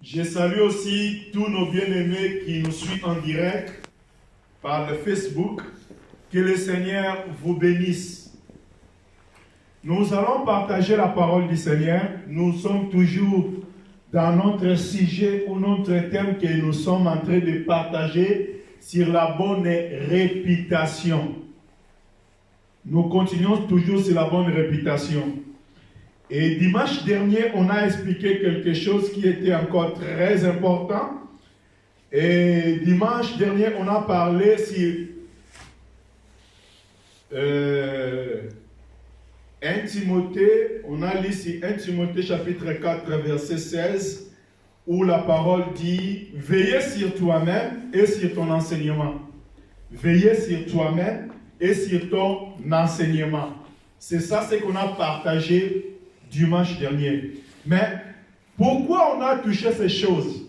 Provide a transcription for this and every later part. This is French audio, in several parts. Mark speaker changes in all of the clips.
Speaker 1: Je salue aussi tous nos bien-aimés qui nous suivent en direct par le Facebook. Que le Seigneur vous bénisse. Nous allons partager la parole du Seigneur. Nous sommes toujours dans notre sujet ou notre thème que nous sommes en train de partager sur la bonne réputation. Nous continuons toujours sur la bonne réputation. Et dimanche dernier, on a expliqué quelque chose qui était encore très important. Et dimanche dernier, on a parlé sur 1 Timothée, on a lu sur 1 Timothée chapitre 4, verset 16, où la parole dit « Veillez sur toi-même et sur ton enseignement. » Veillez sur toi-même et sur ton enseignement. C'est ça ce qu'on a partagé dimanche dernier. Mais pourquoi on a touché ces choses?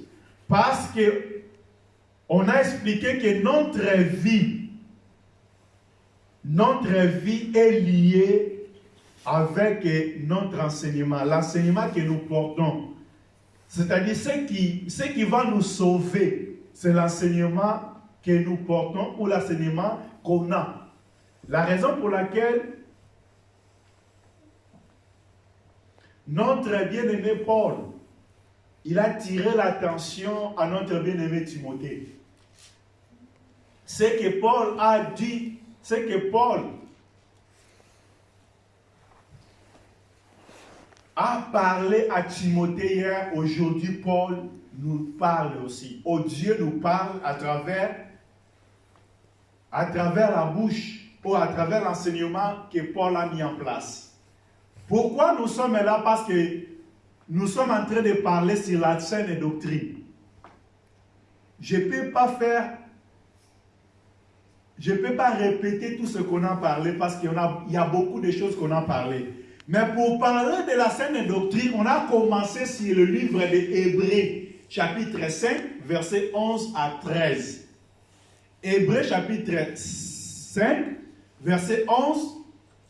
Speaker 1: Parce que on a expliqué que notre vie est liée avec notre enseignement, l'enseignement que nous portons. C'est-à-dire ce qui va nous sauver, c'est l'enseignement que nous portons ou l'enseignement qu'on a. La raison pour laquelle notre bien-aimé Paul, il a tiré l'attention à notre bien-aimé Timothée. Ce que Paul a dit, ce que Paul a parlé à Timothée hier, aujourd'hui Paul nous parle aussi. Oh, Dieu nous parle à travers la bouche ou à travers l'enseignement que Paul a mis en place. Pourquoi nous sommes là? Parce que nous sommes en train de parler sur la saine doctrine. Je ne peux pas répéter tout ce qu'on a parlé parce qu'il y a beaucoup de choses qu'on a parlé. Mais pour parler de la saine doctrine, on a commencé sur le livre de Hébreux, chapitre 5, versets 11 à 13. Hébreux, chapitre 5, verset 11.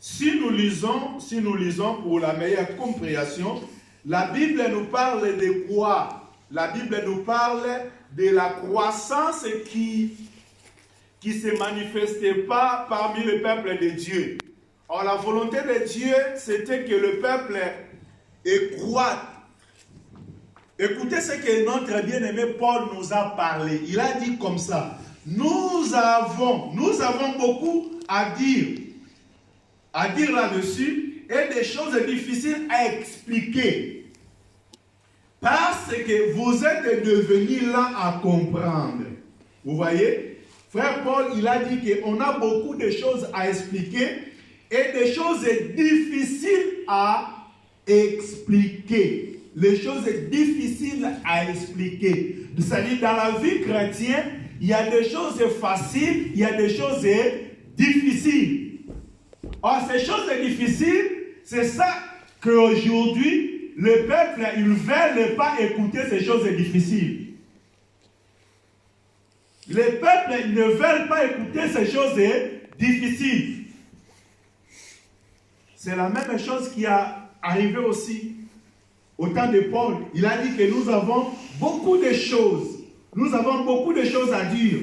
Speaker 1: Si nous lisons pour la meilleure compréhension, la Bible nous parle de quoi? La Bible nous parle de la croissance qui ne se manifestait pas parmi le peuple de Dieu. Or, la volonté de Dieu, c'était que le peuple croît. Écoutez ce que notre bien-aimé Paul nous a parlé. Il a dit comme ça: nous avons beaucoup à dire là-dessus et des choses difficiles à expliquer. Parce que vous êtes devenus là à comprendre. Vous voyez? Frère Paul, il a dit qu'on a beaucoup de choses à expliquer et des choses difficiles à expliquer. Les choses difficiles à expliquer. C'est-à-dire, dans la vie chrétienne, il y a des choses faciles, il y a des choses difficiles. Or, ces choses difficiles, c'est ça qu'aujourd'hui, le peuple, ils ne veulent pas écouter ces choses difficiles. Les peuples ne veulent pas écouter ces choses difficiles. C'est la même chose qui a arrivé aussi au temps de Paul. Il a dit que nous avons beaucoup de choses. Nous avons beaucoup de choses à dire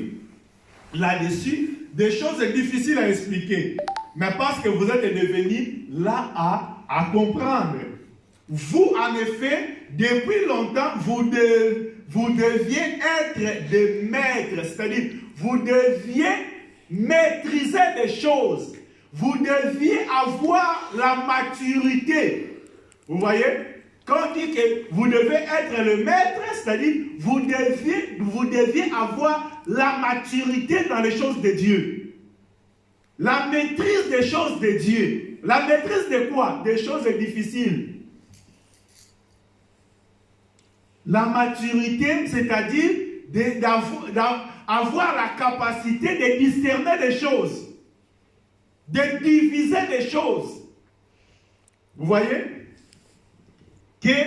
Speaker 1: là-dessus, des choses difficiles à expliquer. Mais parce que vous êtes devenus là à comprendre. Vous, en effet, depuis longtemps, vous deviez être des maîtres. C'est-à-dire, vous deviez maîtriser des choses. Vous deviez avoir la maturité. Vous voyez? Quand on dit que vous devez être le maître, c'est-à-dire, vous deviez avoir la maturité dans les choses de Dieu. La maîtrise des choses de Dieu. La maîtrise de quoi? Des choses difficiles. La maturité, c'est-à-dire d'avoir la capacité de discerner des choses, de diviser des choses. Vous voyez? Que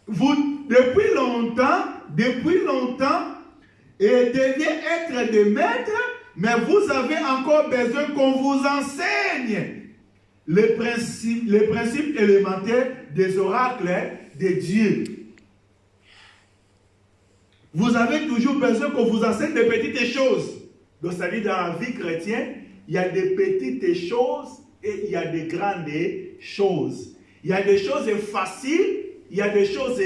Speaker 1: vous, depuis longtemps, deviez être des maîtres, mais vous avez encore besoin qu'on vous enseigne les principes élémentaires des oracles de Dieu. Vous avez toujours besoin qu'on vous enseigne des petites choses. Donc, ça dit dans la vie chrétienne, il y a des petites choses et il y a des grandes choses. Il y a des choses faciles, il y a des choses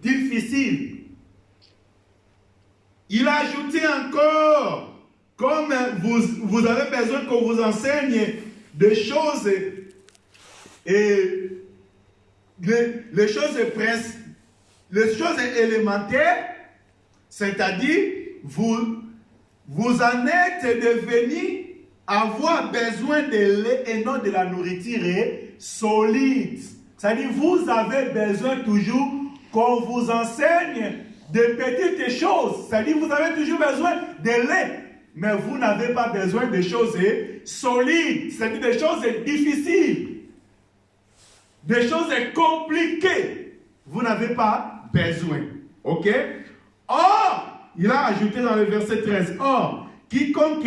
Speaker 1: difficiles. Il a ajouté encore, comme vous avez besoin qu'on vous enseigne des choses, et les choses élémentaires, c'est-à-dire, vous en êtes devenus avoir besoin de lait et non de la nourriture solide. C'est-à-dire, vous avez besoin toujours qu'on vous enseigne des petites choses. C'est-à-dire, vous avez toujours besoin de lait, mais vous n'avez pas besoin de choses solides. C'est-à-dire, des choses difficiles, des choses compliquées. Vous n'avez pas besoin. Ok? Or, il a ajouté dans le verset 13, or, quiconque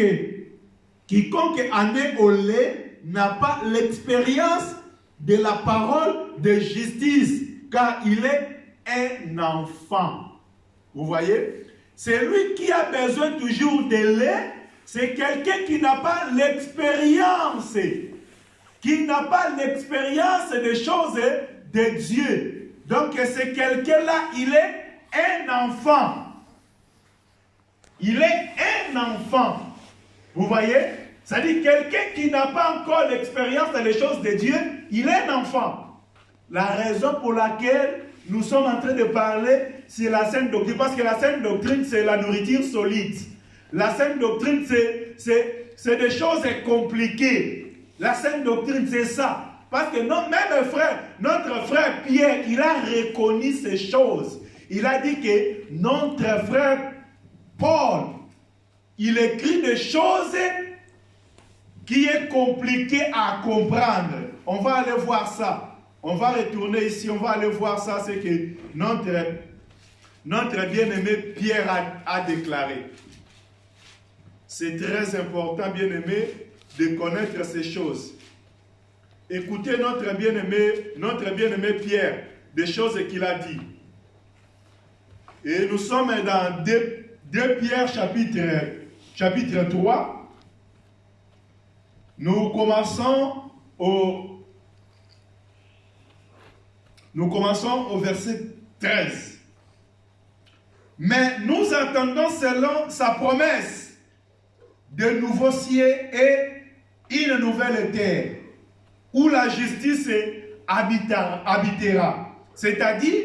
Speaker 1: en est au lait n'a pas l'expérience de la parole de justice, car il est un enfant. Vous voyez? Celui qui a besoin toujours de lait, c'est quelqu'un qui n'a pas l'expérience, des choses de Dieu. Donc, c'est quelqu'un-là, il est un enfant. Il est un enfant. Vous voyez? C'est-à-dire quelqu'un qui n'a pas encore l'expérience dans les choses de Dieu, il est un enfant. La raison pour laquelle nous sommes en train de parler, c'est la saine doctrine. Parce que la saine doctrine, c'est la nourriture solide. La saine doctrine, c'est des choses compliquées. La saine doctrine, c'est ça. Parce que même notre frère Pierre, il a reconnu ces choses. Il a dit que notre frère Paul, il écrit des choses qui est compliqué à comprendre. On va aller voir ça. On va retourner ici, on va aller voir ça. C'est que notre bien-aimé Pierre a déclaré. C'est très important, bien-aimé, de connaître ces choses. Écoutez notre bien-aimé Pierre, des choses qu'il a dit. Et nous sommes dans 2 Pierre chapitre 3. Nous commençons au verset 13. Mais nous attendons selon sa promesse de nouveaux cieux et une nouvelle terre où la justice habitera. C'est-à-dire,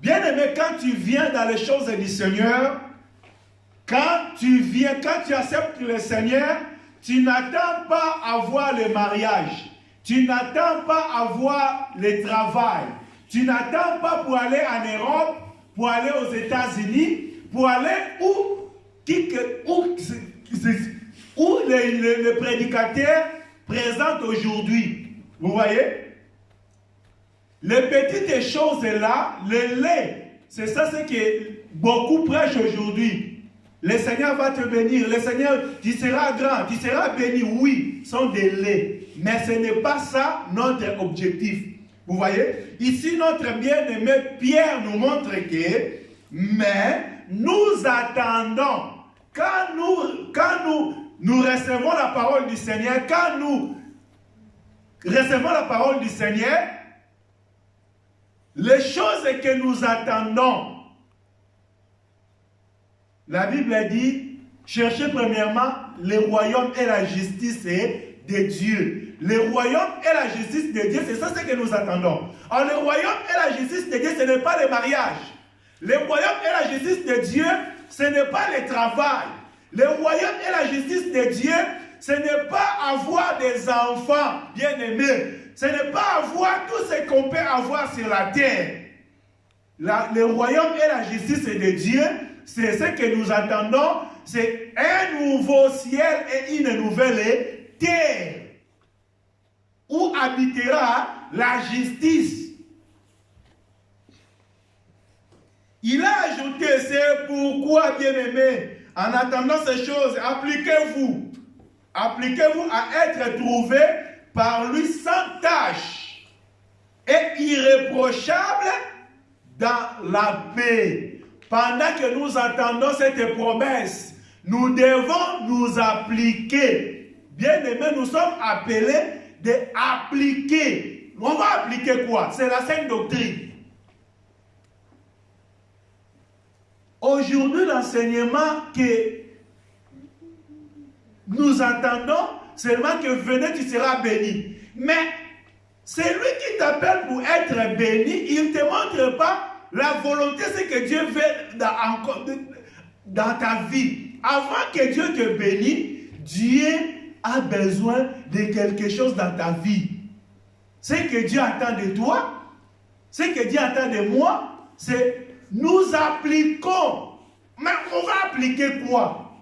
Speaker 1: bien-aimé, quand tu viens dans les choses du Seigneur, quand tu acceptes le Seigneur, tu n'attends pas à voir le mariage. Tu n'attends pas à voir le travail. Tu n'attends pas pour aller en Europe, pour aller aux États-Unis, pour aller où le prédicateur présente aujourd'hui. Vous voyez? Les petites choses là, le lait, c'est ça ce que beaucoup prêchent aujourd'hui. Le Seigneur va te bénir, le Seigneur, tu seras grand, tu seras béni, oui, sont des laits. Mais ce n'est pas ça notre objectif. Vous voyez? Ici, notre bien-aimé Pierre nous montre que, mais nous attendons, quand nous recevons la parole du Seigneur, quand nous recevons la parole du Seigneur, les choses que nous attendons, la Bible dit, cherchez premièrement le royaume et la justice de Dieu. Le royaume et la justice de Dieu, c'est ça ce que nous attendons. Alors le royaume et la justice de Dieu, ce n'est pas le mariage. Le royaume et la justice de Dieu, ce n'est pas le travail. Le royaume et la justice de Dieu, ce n'est pas avoir des enfants bien-aimés. Ce n'est pas avoir tout ce qu'on peut avoir sur la terre. Le royaume et la justice de Dieu, c'est ce que nous attendons, c'est un nouveau ciel et une nouvelle terre où habitera la justice. Il a ajouté, c'est pourquoi, bien-aimés, en attendant ces choses, appliquez-vous à être trouvés par lui sans tâche et irréprochable dans la paix. pendant que nous attendons cette promesse, nous devons nous appliquer. Bien aimés, nous sommes appelés d'appliquer. On va appliquer quoi? C'est la sainte doctrine. Aujourd'hui, l'enseignement que nous entendons, seulement que venez, tu seras béni. Mais c'est lui qui t'appelle pour être béni. Il ne te montre pas la volonté, c'est que Dieu veut dans ta vie. Avant que Dieu te bénisse, Dieu a besoin de quelque chose dans ta vie. Ce que Dieu attend de toi, ce que Dieu attend de moi, c'est nous appliquons. Mais on va appliquer quoi?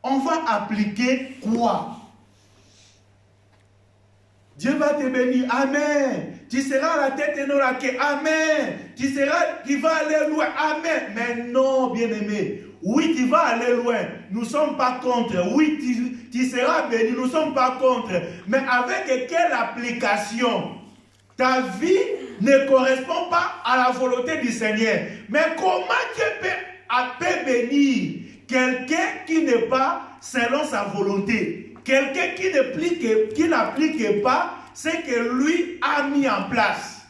Speaker 1: On va appliquer quoi? Dieu va te bénir. Amen. Tu seras la tête et non la queue. Amen. Tu vas aller loin. Amen. Mais non, bien-aimé. Oui, tu vas aller loin. Nous ne sommes pas contre. Oui, tu seras béni. Nous ne sommes pas contre. Mais avec quelle application? Ta vie ne correspond pas à la volonté du Seigneur. Mais comment Dieu peut bénir quelqu'un qui n'est pas selon sa volonté? Quelqu'un qui n'applique pas ce que lui a mis en place.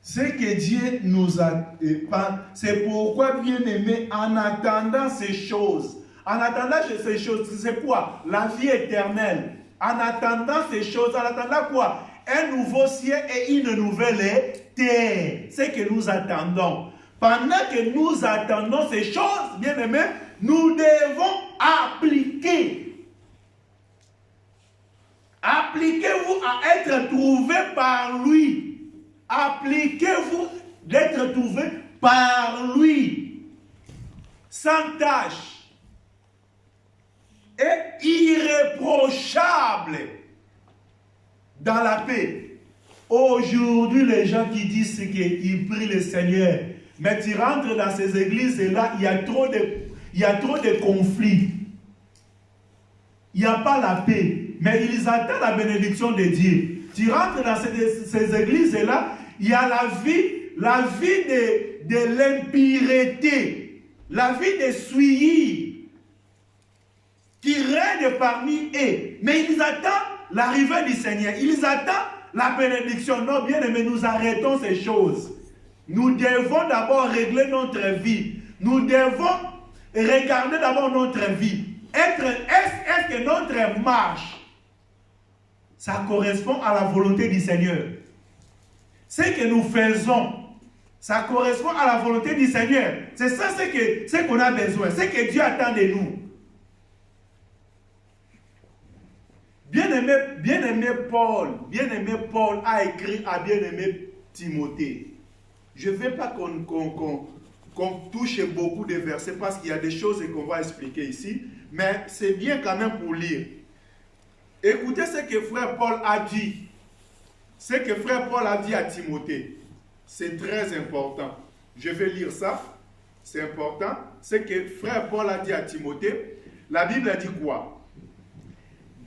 Speaker 1: Ce que Dieu nous a... C'est pourquoi, bien aimé, en attendant ces choses, c'est quoi? La vie éternelle. En attendant ces choses, en attendant quoi? Un nouveau ciel et une nouvelle terre. C'est que nous attendons. Pendant que nous attendons ces choses, bien aimés, nous devons appliquer. Appliquez-vous à être trouvé par lui. Appliquez-vous d'être trouvé par lui. Sans tâche. Et irréprochable dans la paix. Aujourd'hui, les gens qui disent qu'ils prient le Seigneur, mais tu rentres dans ces églises et là, il y a trop de conflits. Il n'y a pas la paix, mais ils attendent la bénédiction de Dieu. Tu rentres dans ces églises et là, il y a la vie de l'impureté, la vie de souillis qui règne parmi eux. Mais ils attendent l'arrivée du Seigneur. Ils attendent la bénédiction. Non, bien aimé, nous arrêtons ces choses. Nous devons d'abord régler notre vie. Nous devons regarder d'abord notre vie. Est-ce que notre marche, ça correspond à la volonté du Seigneur? Ce que nous faisons, ça correspond à la volonté du Seigneur. C'est ça ce qu'on a besoin. Ce que Dieu attend de nous. Bien-aimé Paul a écrit à bien-aimé Timothée. Je ne veux pas qu'on touche beaucoup de versets parce qu'il y a des choses qu'on va expliquer ici, mais c'est bien quand même pour lire. Écoutez ce que frère Paul a dit. Ce que frère Paul a dit à Timothée. C'est très important. Je vais lire ça. C'est important. Ce que frère Paul a dit à Timothée. La Bible a dit quoi?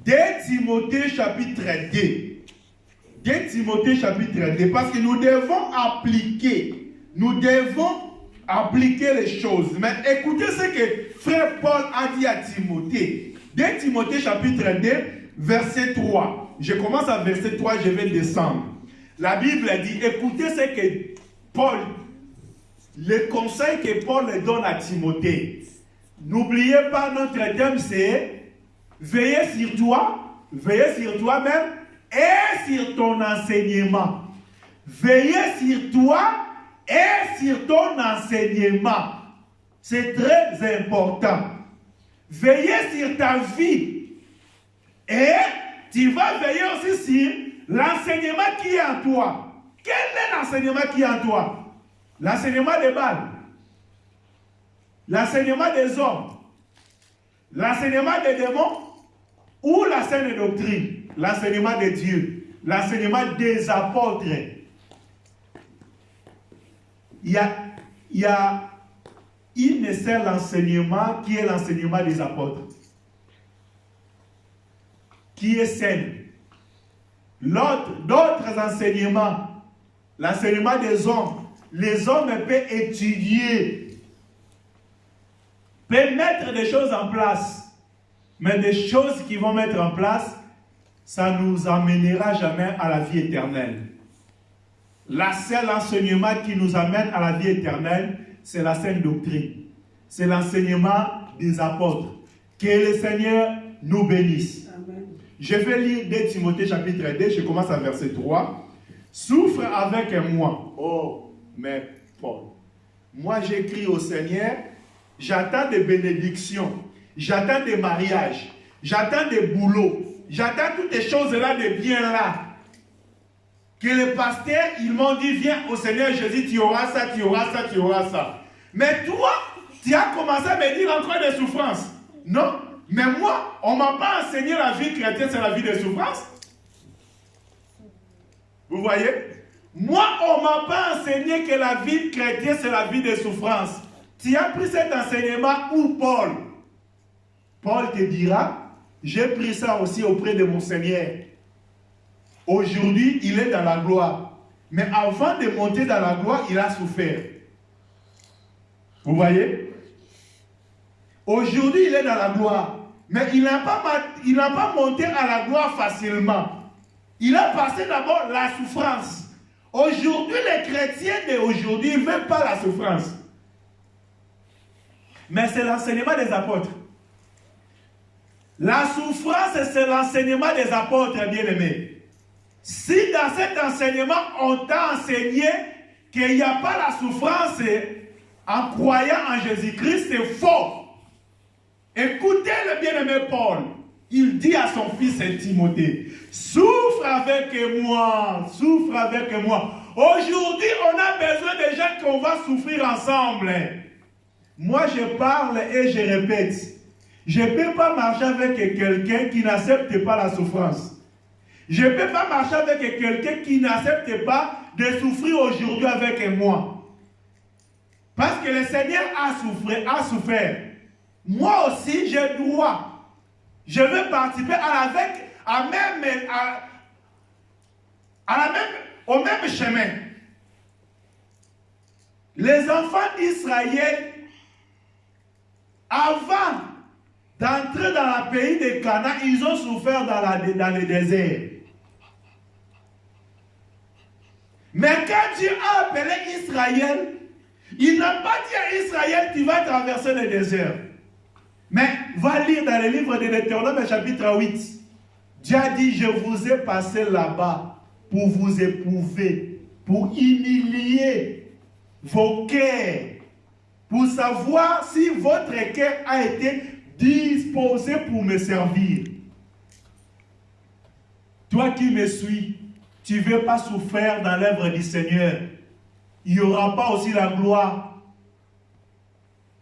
Speaker 1: 2 Timothée chapitre 2. 2 Timothée chapitre 2. Parce que nous devons appliquer. Nous devons appliquer les choses. Mais écoutez ce que frère Paul a dit à Timothée. 2 Timothée chapitre 2, verset 3. Je commence à verset 3, je vais descendre. La Bible dit, écoutez ce que Paul, le conseil que Paul donne à Timothée. N'oubliez pas, notre thème c'est veillez sur toi-même et sur ton enseignement. Veillez sur toi et sur ton enseignement. C'est très important. Veillez sur ta vie. Et tu vas veiller aussi sur l'enseignement qui est en toi. Quel est l'enseignement qui est en toi? L'enseignement des Baals. L'enseignement des hommes. L'enseignement des démons. Ou la saine doctrine. L'enseignement de Dieu. L'enseignement des apôtres. Il y a un seul enseignement qui est l'enseignement des apôtres. Qui est sain. d'autres enseignements, l'enseignement des hommes. Les hommes peuvent étudier, peuvent mettre des choses en place, mais des choses qu'ils vont mettre en place, ça ne nous amènera jamais à la vie éternelle. La seule enseignement qui nous amène à la vie éternelle, c'est la sainte doctrine. C'est l'enseignement des apôtres. Que le Seigneur nous bénisse. Amen. Je vais lire 2 Timothée chapitre 2, je commence à verset 3. Souffre avec moi. Oh, mais Paul, moi j'écris au Seigneur, j'attends des bénédictions, j'attends des mariages, j'attends des boulots, j'attends toutes ces choses-là, de bien-là. Que les pasteurs, ils m'ont dit, viens au Seigneur Jésus, tu auras ça, tu auras ça, tu auras ça. Mais toi, tu as commencé à me dire encore des souffrances. Non, mais moi, on ne m'a pas enseigné la vie chrétienne, c'est la vie des souffrances. Vous voyez? Moi, on ne m'a pas enseigné que la vie chrétienne, c'est la vie des souffrances. Tu as pris cet enseignement où, Paul? Paul te dira, j'ai pris ça aussi auprès de mon Seigneur. Aujourd'hui, il est dans la gloire. Mais avant de monter dans la gloire, il a souffert. Vous voyez? Aujourd'hui, il est dans la gloire. Mais il n'a pas monté à la gloire facilement. Il a passé d'abord la souffrance. Aujourd'hui, les chrétiens d'aujourd'hui ne veulent pas la souffrance. Mais c'est l'enseignement des apôtres. La souffrance, c'est l'enseignement des apôtres, bien-aimés. Si dans cet enseignement, on t'a enseigné qu'il n'y a pas la souffrance en croyant en Jésus-Christ, c'est faux. Écoutez le bien-aimé Paul. Il dit à son fils Timothée, souffre avec moi, souffre avec moi. Aujourd'hui, on a besoin de gens qu'on va souffrir ensemble. Moi, je parle et je répète. Je ne peux pas marcher avec quelqu'un qui n'accepte pas la souffrance. Je ne peux pas marcher avec quelqu'un qui n'accepte pas de souffrir aujourd'hui avec moi. Parce que le Seigneur a souffert. Moi aussi, j'ai droit. Je veux participer au même chemin. Les enfants d'Israël, avant d'entrer dans le pays de Canaan, ils ont souffert dans le désert. Mais quand Dieu a appelé Israël, il n'a pas dit à Israël, tu vas traverser le désert. Mais va lire dans le livre de l'Éternel, chapitre 8. Dieu a dit, je vous ai passé là-bas pour vous éprouver, pour humilier vos cœurs, pour savoir si votre cœur a été disposé pour me servir. Toi qui me suis, tu ne veux pas souffrir dans l'œuvre du Seigneur. Il n'y aura pas aussi la gloire.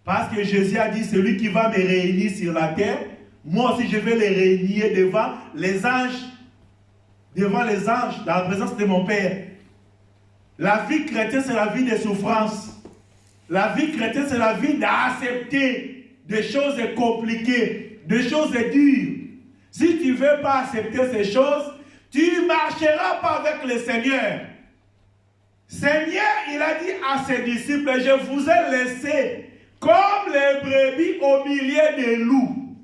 Speaker 1: Parce que Jésus a dit, celui qui va me réunir sur la terre, moi aussi je vais les réunir devant les anges, dans la présence de mon Père. La vie chrétienne, c'est la vie des souffrances. La vie chrétienne, c'est la vie d'accepter des choses compliquées, des choses dures. Si tu ne veux pas accepter ces choses, tu ne marcheras pas avec le Seigneur. Seigneur, il a dit à ses disciples, je vous ai laissé comme les brebis au milieu des loups.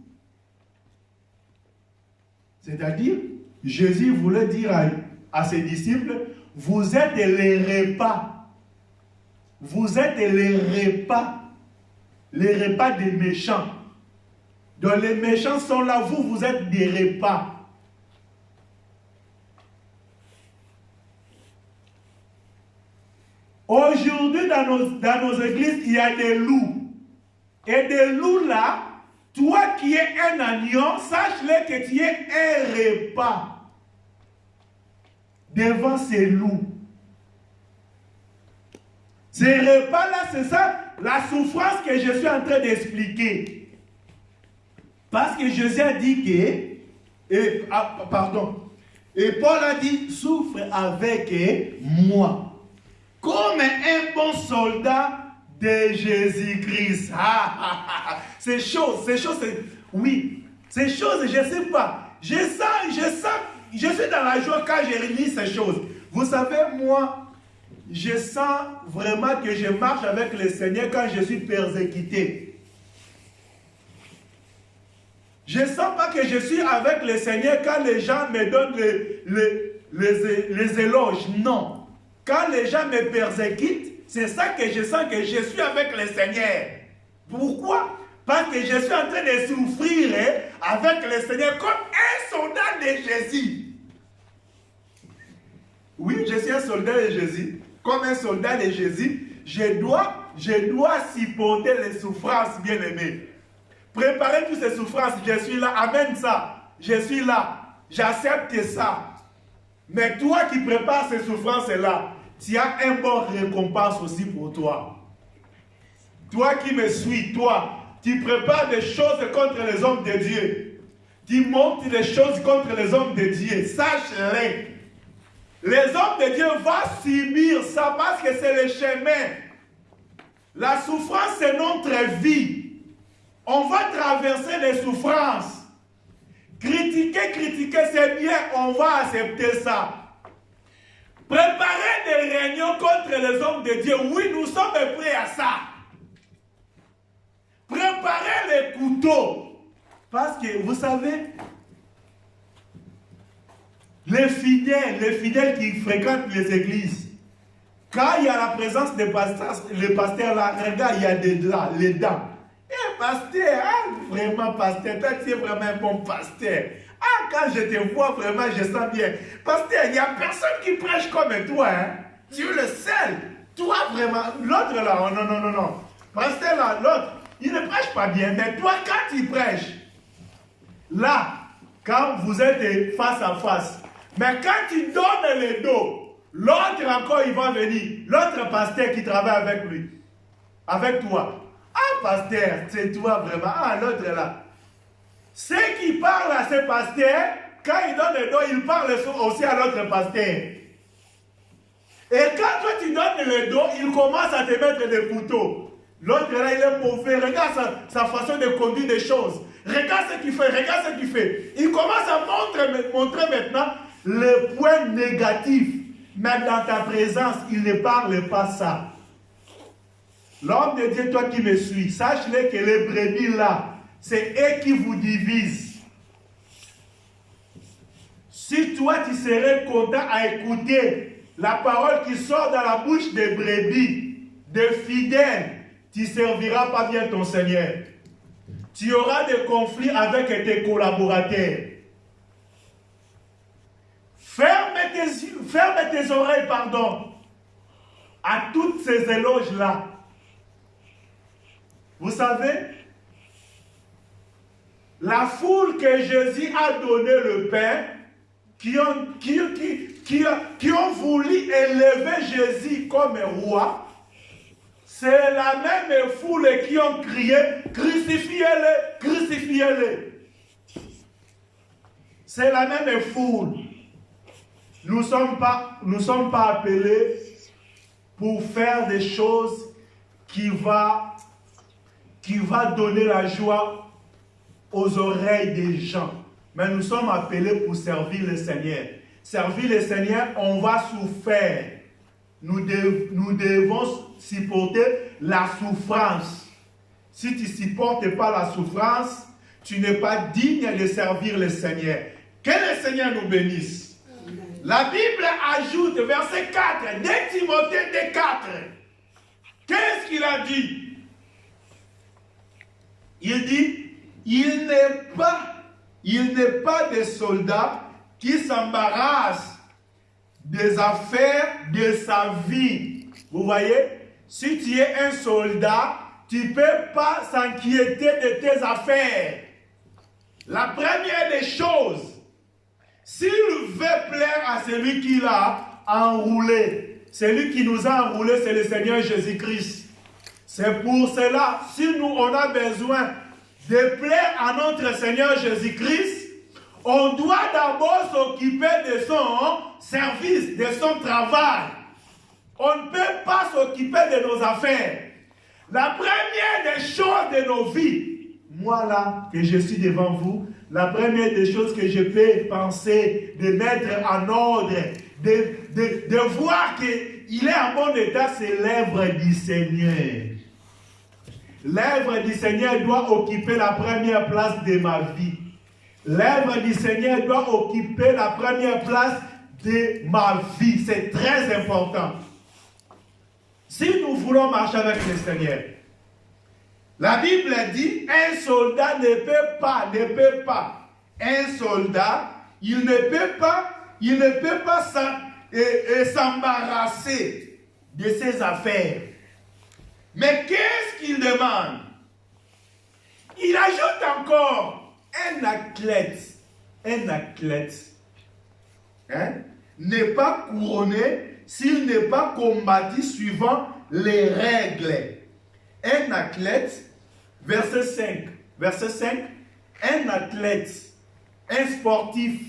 Speaker 1: C'est-à-dire, Jésus voulait dire à ses disciples, vous êtes les repas. Vous êtes les repas des méchants. Donc les méchants sont là, vous êtes des repas. Aujourd'hui, dans nos églises, il y a des loups. Et des loups là, toi qui es un agneau, sache-le que tu es un repas devant ces loups. Ces repas-là, c'est ça, la souffrance que je suis en train d'expliquer. Parce que Jésus a dit que, et Paul a dit, souffre avec moi. Comme un bon soldat de Jésus-Christ. Ces choses, oui, ces choses, je ne sais pas. Je sens je suis dans la joie quand je lis ces choses. Vous savez, moi, je sens vraiment que je marche avec le Seigneur quand je suis persécuté. Je ne sens pas que je suis avec le Seigneur quand les gens me donnent les éloges. Non. Quand les gens me persécutent, c'est ça que je sens que je suis avec le Seigneur. Pourquoi? Parce que je suis en train de souffrir avec le Seigneur comme un soldat de Jésus. Oui, je suis un soldat de Jésus. Comme un soldat de Jésus, je dois supporter les souffrances, bien-aimés. Préparer toutes ces souffrances, je suis là. Amène ça. Je suis là. J'accepte ça. Mais toi qui prépares ces souffrances-là, tu as un bon récompense aussi pour toi. Toi qui me suis, toi, tu prépares des choses contre les hommes de Dieu. Tu montes des choses contre les hommes de Dieu. Sache-les. Les hommes de Dieu vont subir ça parce que c'est le chemin. La souffrance, c'est notre vie. On va traverser les souffrances. Critiquer, c'est bien. On va accepter ça. Préparer des réunions contre les hommes de Dieu. Oui, nous sommes prêts à ça. Préparer les couteaux. Parce que, vous savez, les fidèles qui fréquentent les églises, quand il y a la présence des pasteurs, les pasteurs là, regarde, il y a les dents. Eh, pasteur, vraiment pasteur, toi tu es vraiment un bon pasteur. Ah, quand je te vois vraiment, je sens bien. Pasteur, il n'y a personne qui prêche comme toi, hein. Tu es le seul. Toi vraiment, l'autre là, oh, non. Pasteur là, l'autre, il ne prêche pas bien, mais toi quand il prêche, là, quand vous êtes face à face, mais quand tu donnes le dos, l'autre encore il va venir, l'autre pasteur qui travaille avec lui, avec toi. Ah, pasteur, c'est toi vraiment. Ah, l'autre là. Ceux qui parlent à ce pasteur, quand il donne le dos, il parle aussi à l'autre pasteur. Et quand toi tu donnes le dos, il commence à te mettre des couteaux. L'autre là, il est mauvais. Regarde sa façon de conduire des choses. Regarde ce qu'il fait, Il commence à montrer maintenant les points négatifs. Mais dans ta présence, il ne parle pas ça. L'homme de Dieu, toi qui me suis, sache-le que les brebis là, c'est eux qui vous divisent. Si toi tu serais content à écouter la parole qui sort dans la bouche des brebis, des fidèles, tu ne serviras pas bien ton Seigneur. Tu auras des conflits avec tes collaborateurs. Ferme tes oreilles, à toutes ces éloges-là. Vous savez, la foule que Jésus a donné le pain, qui ont voulu élever Jésus comme roi, c'est la même foule qui ont crié, crucifiez-le, crucifiez-le. C'est la même foule. Nous ne sommes pas appelés pour faire des choses qui va donner la joie aux oreilles des gens. Mais nous sommes appelés pour servir le Seigneur. Servir le Seigneur, on va souffrir. Nous devons supporter la souffrance. Si tu ne supportes pas la souffrance, tu n'es pas digne de servir le Seigneur. Que le Seigneur nous bénisse. La Bible ajoute, verset 4, 2 Timothée 2,4. Qu'est-ce qu'il a dit? Il dit, il n'est pas des soldats qui s'embarrassent des affaires de sa vie. Vous voyez, si tu es un soldat, tu ne peux pas s'inquiéter de tes affaires. La première des choses, s'il veut plaire à celui qui l'a enroulé, celui qui nous a enroulé, c'est le Seigneur Jésus-Christ. C'est pour cela, si nous on a besoin de plaire à notre Seigneur Jésus-Christ, on doit d'abord s'occuper de son service, de son travail. On ne peut pas s'occuper de nos affaires. La première des choses de nos vies, moi là, que je suis devant vous, la première des choses que je peux penser, de mettre en ordre, de voir qu'il est en bon état, c'est l'œuvre du Seigneur. L'œuvre du Seigneur doit occuper la première place de ma vie. L'œuvre du Seigneur doit occuper la première place de ma vie. C'est très important. Si nous voulons marcher avec le Seigneur, la Bible dit, un soldat ne peut pas. Un soldat, il ne peut pas s'embarrasser de ses affaires. Mais qu'est-ce qu'il demande? Il ajoute encore un athlète n'est pas couronné s'il n'est pas combattu suivant les règles. Un athlète, verset 5, un athlète, un sportif,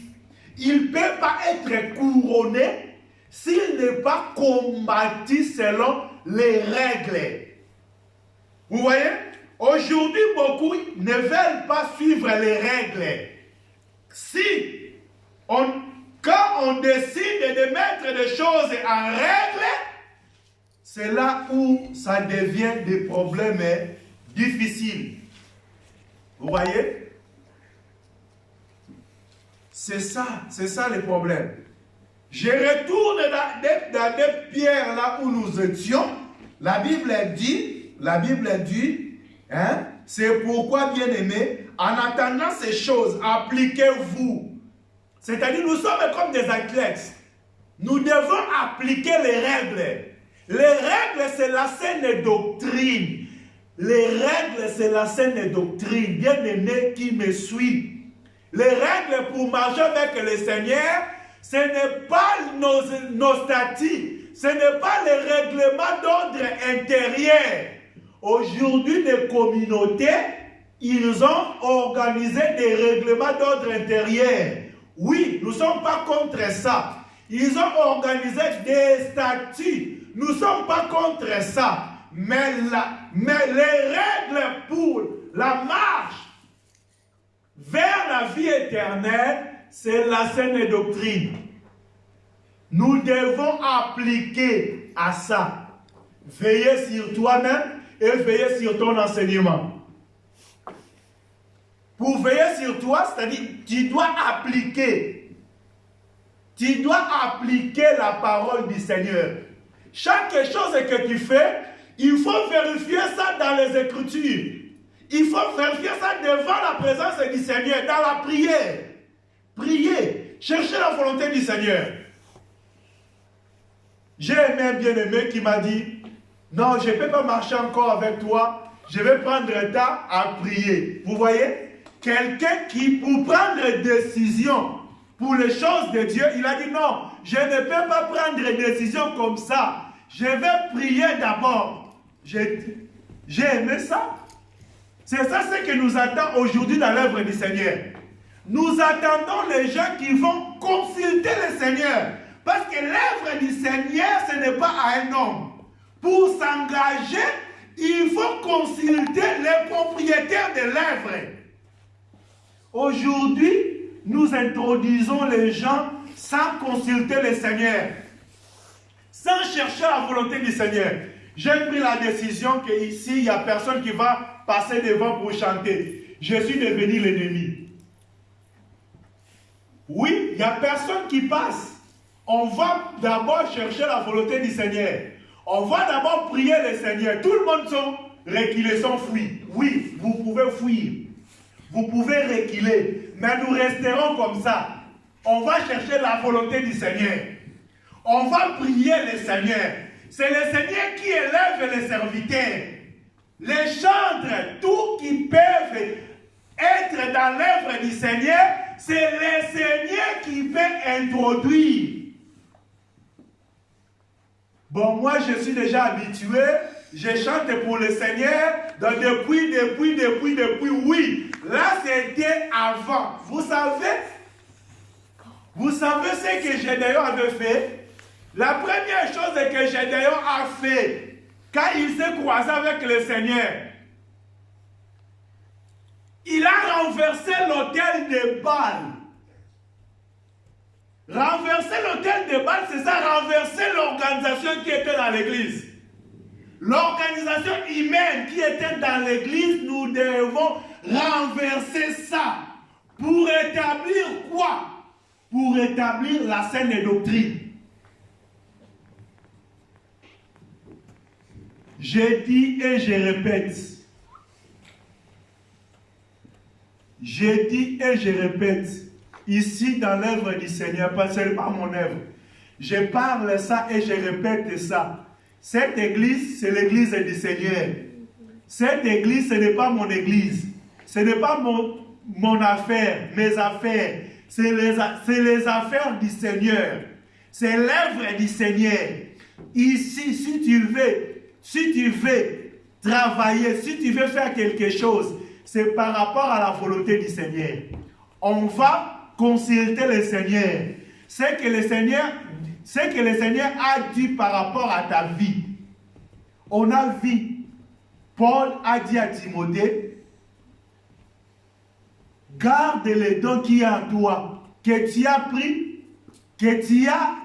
Speaker 1: il ne peut pas être couronné s'il n'est pas combattu selon les règles. Vous voyez? Aujourd'hui, beaucoup ne veulent pas suivre les règles. Quand on décide de mettre des choses en règle, c'est là où ça devient des problèmes difficiles. Vous voyez? C'est ça le problème. Je retourne dans Pierre là où nous étions. La Bible dit, c'est pourquoi, bien aimé, en attendant ces choses, appliquez-vous. C'est-à-dire, nous sommes comme des athlètes. Nous devons appliquer les règles. Les règles, c'est la saine doctrine. Les règles, c'est la saine doctrine. Bien aimé qui me suit. Les règles pour marcher avec le Seigneur, ce n'est pas nos statuts. Ce n'est pas les règlements d'ordre intérieur. Aujourd'hui, les communautés, ils ont organisé des règlements d'ordre intérieur. Oui, nous ne sommes pas contre ça. Ils ont organisé des statuts. Nous ne sommes pas contre ça. Mais les règles pour la marche vers la vie éternelle, c'est la saine doctrine. Nous devons appliquer à ça. Veillez sur toi-même et veillez sur ton enseignement. Pour veiller sur toi, c'est-à-dire, tu dois appliquer. Tu dois appliquer la parole du Seigneur. Chaque chose que tu fais, il faut vérifier ça dans les Écritures. Il faut vérifier ça devant la présence du Seigneur, dans la prière. Prier, chercher la volonté du Seigneur. J'ai aimé un bien-aimé qui m'a dit, non, je ne peux pas marcher encore avec toi, je vais prendre le temps à prier. Vous voyez? Quelqu'un qui, pour prendre une décision pour les choses de Dieu, il a dit non, je ne peux pas prendre une décision comme ça. Je vais prier d'abord. J'ai aimé ça. C'est ça ce que nous attendons aujourd'hui dans l'œuvre du Seigneur. Nous attendons les gens qui vont consulter le Seigneur. Parce que l'œuvre du Seigneur, ce n'est pas à un homme. Pour s'engager, il faut consulter les propriétaires de l'œuvre. Aujourd'hui, nous introduisons les gens sans consulter le Seigneur, sans chercher la volonté du Seigneur. J'ai pris la décision qu'ici, il n'y a personne qui va passer devant pour chanter. Je suis devenu l'ennemi. Oui, il n'y a personne qui passe. On va d'abord chercher la volonté du Seigneur. On va d'abord prier le Seigneur. Tout le monde sont reculés, sont fuis. Oui, vous pouvez fuir. Vous pouvez reculer, mais nous resterons comme ça. On va chercher la volonté du Seigneur. On va prier le Seigneur. C'est le Seigneur qui élève les serviteurs. Les chantres, tout qui peuvent être dans l'œuvre du Seigneur, c'est le Seigneur qui peut introduire. Bon, moi je suis déjà habitué. Je chante pour le Seigneur depuis, oui. Là, c'était avant. Vous savez ce que Gédéon avait fait? La première chose que Gédéon a fait, quand il s'est croisé avec le Seigneur, Il a renversé l'autel de Baal. Renverser l'autel de Baal, c'est ça, renverser l'organisation qui était dans l'église. L'organisation humaine qui était dans l'église, nous devons renverser ça. Pour établir quoi? Pour établir la saine doctrine. Je dis et je répète. Je dis et je répète. Ici dans l'œuvre du Seigneur, pas seulement mon œuvre. Je parle ça et je répète ça. Cette église, c'est l'église du Seigneur. Cette église, ce n'est pas mon église. Ce n'est pas mon affaire, mes affaires. C'est les affaires du Seigneur. C'est l'œuvre du Seigneur. Ici, si tu veux travailler, si tu veux faire quelque chose, c'est par rapport à la volonté du Seigneur. On va consulter le Seigneur. C'est que le Seigneur a dit par rapport à ta vie. On a vu, Paul a dit à Timothée, garde les dons qui est en toi, que tu as pris, que tu as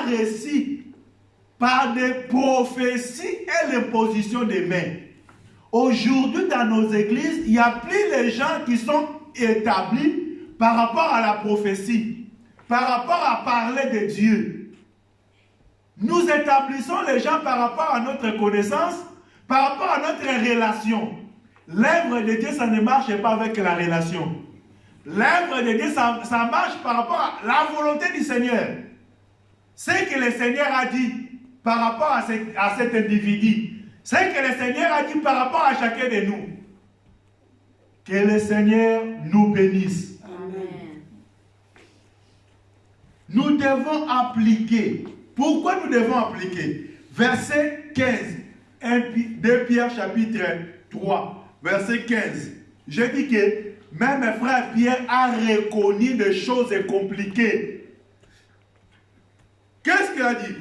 Speaker 1: reçu par des prophéties et l'imposition des mains. Aujourd'hui, dans nos églises, il n'y a plus les gens qui sont établis par rapport à la prophétie, par rapport à parler de Dieu. Nous établissons les gens par rapport à notre connaissance, par rapport à notre relation. L'œuvre de Dieu, ça ne marche pas avec la relation. L'œuvre de Dieu, ça marche par rapport à la volonté du Seigneur. C'est que le Seigneur a dit par rapport à cet individu. C'est que le Seigneur a dit par rapport à chacun de nous. Que le Seigneur nous bénisse.
Speaker 2: Amen.
Speaker 1: Nous devons appliquer. Pourquoi nous devons appliquer? Verset 15. 2 Pierre chapitre 3. Verset 15. Je dis que même frère Pierre a reconnu des choses compliquées. Qu'est-ce qu'il a dit?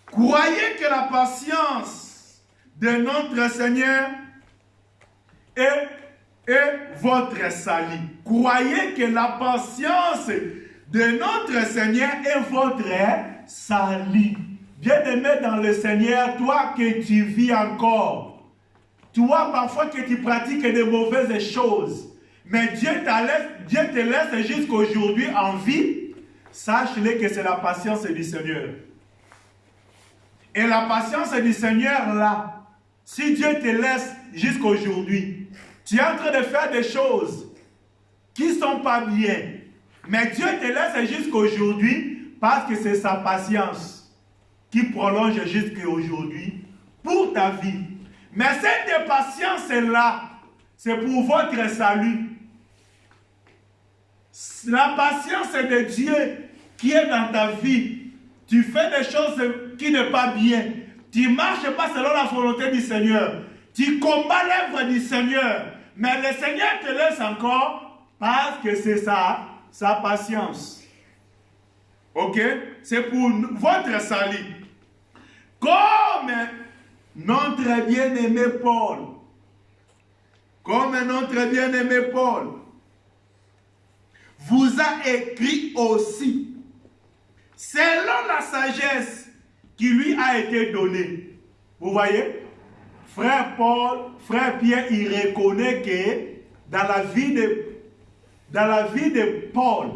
Speaker 1: Croyez que la patience de notre Seigneur est votre salut. Croyez que la patience de notre Seigneur est votre salut. Bien-aimé dans le Seigneur, toi que tu vis encore, toi parfois que tu pratiques de mauvaises choses, mais Dieu te laisse jusqu'aujourd'hui en vie, sache-le que c'est la patience du Seigneur. Et la patience du Seigneur là, si Dieu te laisse jusqu'aujourd'hui, tu es en train de faire des choses qui ne sont pas bien, mais Dieu te laisse jusqu'aujourd'hui parce que c'est sa patience qui prolonge jusqu'à aujourd'hui pour ta vie. Mais cette patience-là, c'est pour votre salut. La patience de Dieu qui est dans ta vie. Tu fais des choses qui ne sont pas bien. Tu ne marches pas selon la volonté du Seigneur. Tu combats l'œuvre du Seigneur. Mais le Seigneur te laisse encore parce que c'est sa patience. Ok? C'est pour votre salut. Comme notre bien-aimé Paul. Comme notre bien-aimé Paul vous a écrit aussi, selon la sagesse qui lui a été donnée. Vous voyez? Frère Pierre, il reconnaît que dans la vie de Paul,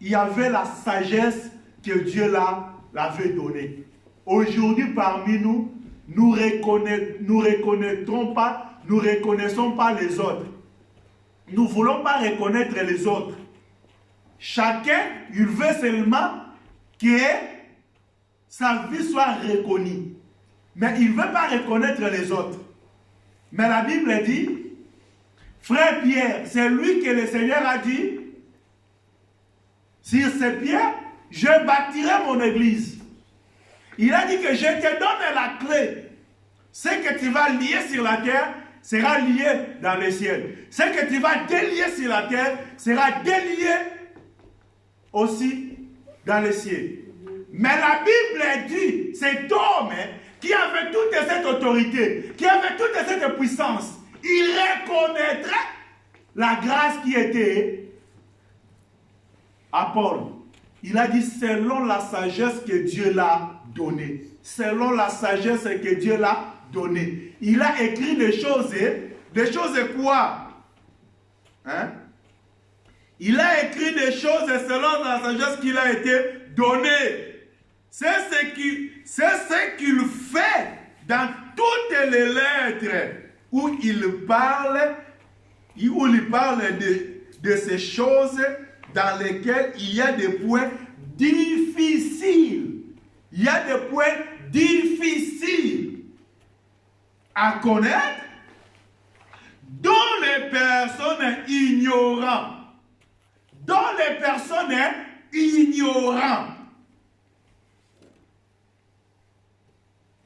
Speaker 1: il y avait la sagesse que Dieu l'avait donnée. Aujourd'hui, parmi nous, nous reconnaissons pas les autres. Nous ne voulons pas reconnaître les autres. Chacun, il veut seulement que sa vie soit reconnue. Mais il ne veut pas reconnaître les autres. Mais la Bible dit, frère Pierre, c'est lui que le Seigneur a dit, sur ces pierres, je bâtirai mon église. Il a dit que je te donne la clé. Ce que tu vas lier sur la terre sera lié dans le ciel. Ce que tu vas délier sur la terre sera délié aussi dans le ciel. Mais la Bible dit, cet homme qui avait toute cette autorité, qui avait toute cette puissance, il reconnaîtrait la grâce qui était à Paul. Il a dit selon la sagesse que Dieu l'a donnée. Selon la sagesse que Dieu l'a donnée. Il a écrit des choses quoi? Hein? Il a écrit des choses selon la sagesse qu'il a été donnée. C'est ce qu'il fait dans toutes les lettres où il parle de ces choses dans lesquelles il y a des points difficiles. Il y a des points difficiles à connaître dont les personnes ignorantes.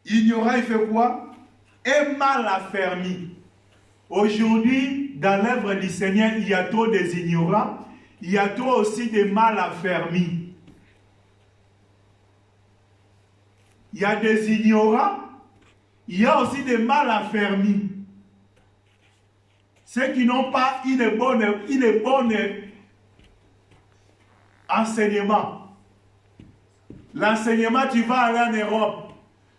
Speaker 1: Ignorant, il fait quoi? Et mal affermi. Aujourd'hui, dans l'œuvre du Seigneur, il y a trop des ignorants, il y a trop aussi de mal affermis. Il y a des ignorants, il y a aussi des mal affermis. Ceux qui n'ont pas une bonne enseignement. L'enseignement, tu vas aller en Europe.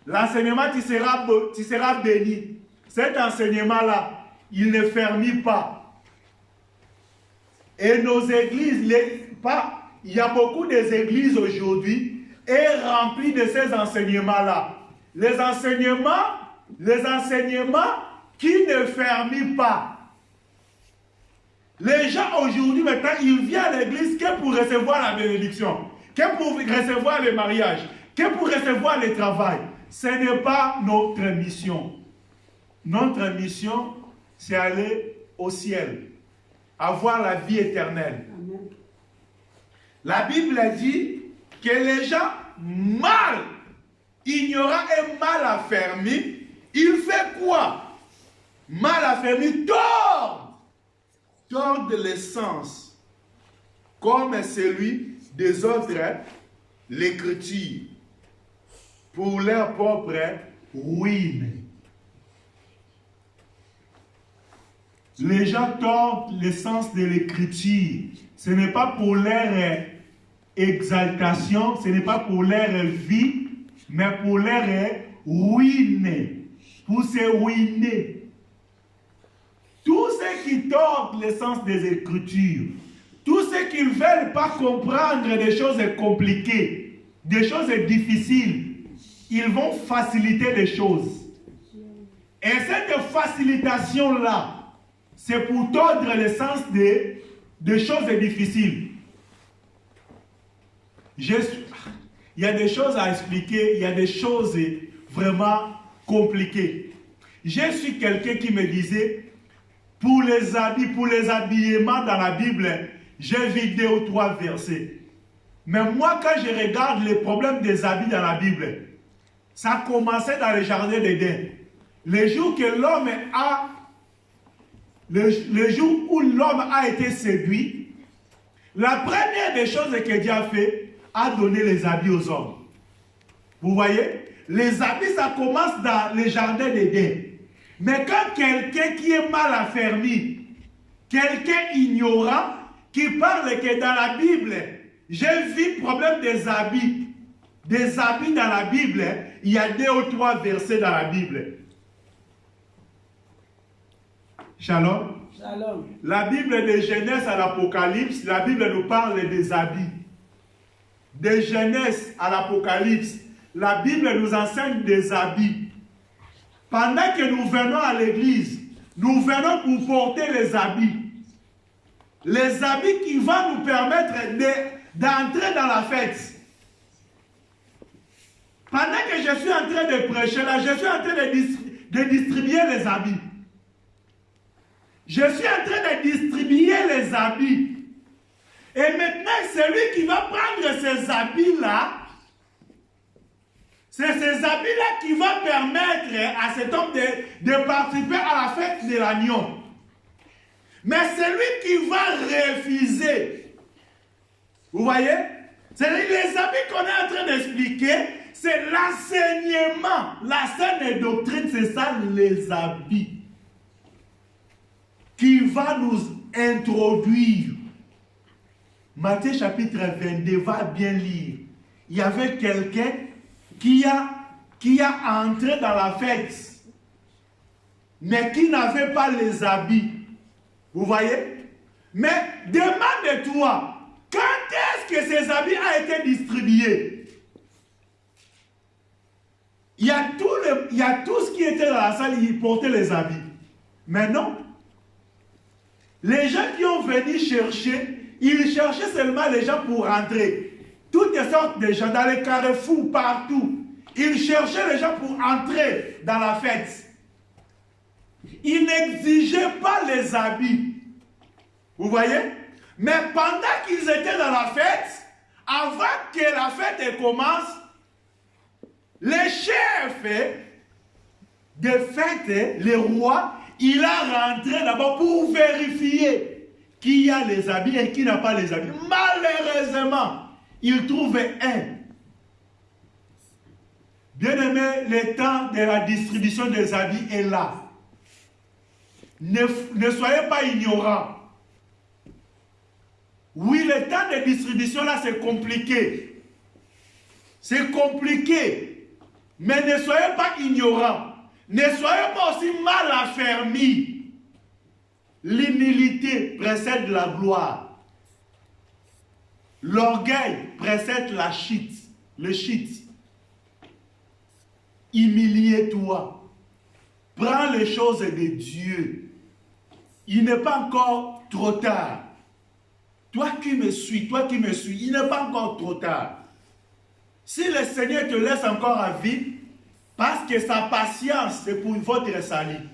Speaker 1: L'enseignement, tu seras béni. Cet enseignement-là, il ne ferme pas. Et nos églises, il y a beaucoup d'églises aujourd'hui et remplies de ces enseignements-là. Les enseignements qui ne ferment pas. Les gens aujourd'hui, maintenant, ils viennent à l'église que pour recevoir la bénédiction, que pour recevoir le mariage, que pour recevoir le travail. Ce n'est pas notre mission. Notre mission, c'est aller au ciel, avoir la vie éternelle. Amen. La Bible dit que les gens mal, ignorants et mal affermis, ils font quoi? Mal affermis, tordent les sens, comme celui des autres, l'écriture, pour leur propre ruine. Les gens tordent le sens de l'écriture. Ce n'est pas pour leur exaltation, ce n'est pas pour leur vie, mais pour leur ruine, pour se ruiner. Tous ceux qui tordent le sens des Écritures, tous ceux qui ne veulent pas comprendre des choses compliquées, des choses difficiles, ils vont faciliter les choses. Et cette facilitation-là, c'est pour tordre le sens des choses difficiles. Il y a des choses à expliquer, il y a des choses vraiment compliquées. Je suis quelqu'un qui me disait, pour les habits, pour les habillements dans la Bible, j'ai vu 2 ou 3 versets. Mais moi, quand je regarde les problèmes des habits dans la Bible, ça a commencé dans le jardin d'Éden. Le jour où l'homme a été séduit, la première des choses que Dieu a fait, a donné les habits aux hommes. Vous voyez? Les habits, ça commence dans le jardin d'Éden. Mais quand quelqu'un qui est mal affermi, quelqu'un ignorant, qui parle que dans la Bible, j'ai vu le problème des habits dans la Bible, il y a 2 ou 3 versets dans la Bible. Shalom. Shalom. La Bible de Genèse à l'Apocalypse, la Bible nous parle des habits. De Genèse à l'Apocalypse, la Bible nous enseigne des habits. Pendant que nous venons à l'église, nous venons pour porter les habits. Les habits qui vont nous permettre d'entrer dans la fête. Pendant que je suis en train de prêcher là, je suis en train de distribuer les habits. Je suis en train de distribuer les habits. Et maintenant, celui qui va prendre ces habits-là, c'est ces habits-là qui vont permettre à cet homme de participer à la fête de l'agneau. Mais celui qui va refuser, vous voyez, c'est les habits qu'on est en train d'expliquer, c'est l'enseignement, la saine doctrine, c'est ça les habits. va nous introduire. Matthieu chapitre 22, va bien lire. Il y avait quelqu'un qui a entré dans la fête, mais qui n'avait pas les habits. Vous voyez? Mais demande-toi, quand est-ce que ces habits ont été distribués? Il y a tout ce qui était dans la salle, ils portaient les habits. Mais non. Les gens qui ont venu chercher, ils cherchaient seulement les gens pour rentrer. Toutes sortes de gens, dans les carrefours, partout. Ils cherchaient les gens pour entrer dans la fête. Ils n'exigeaient pas les habits. Vous voyez? Mais pendant qu'ils étaient dans la fête, avant que la fête commence, les chefs de fête, le roi, il a rentré d'abord pour vérifier qui a les habits et qui n'a pas les habits. Malheureusement, il trouve un. Bien aimé, le temps de la distribution des habits est là. Ne soyez pas ignorants. Oui, le temps de distribution là, c'est compliqué. C'est compliqué. Mais ne soyez pas ignorants. Ne soyez pas aussi mal affermis. L'humilité précède la gloire. L'orgueil précède la chute. Le chute. Humilie-toi. Prends les choses de Dieu. Il n'est pas encore trop tard. Toi qui me suis, il n'est pas encore trop tard. Si le Seigneur te laisse encore à vie, parce que sa patience, c'est pour votre salut.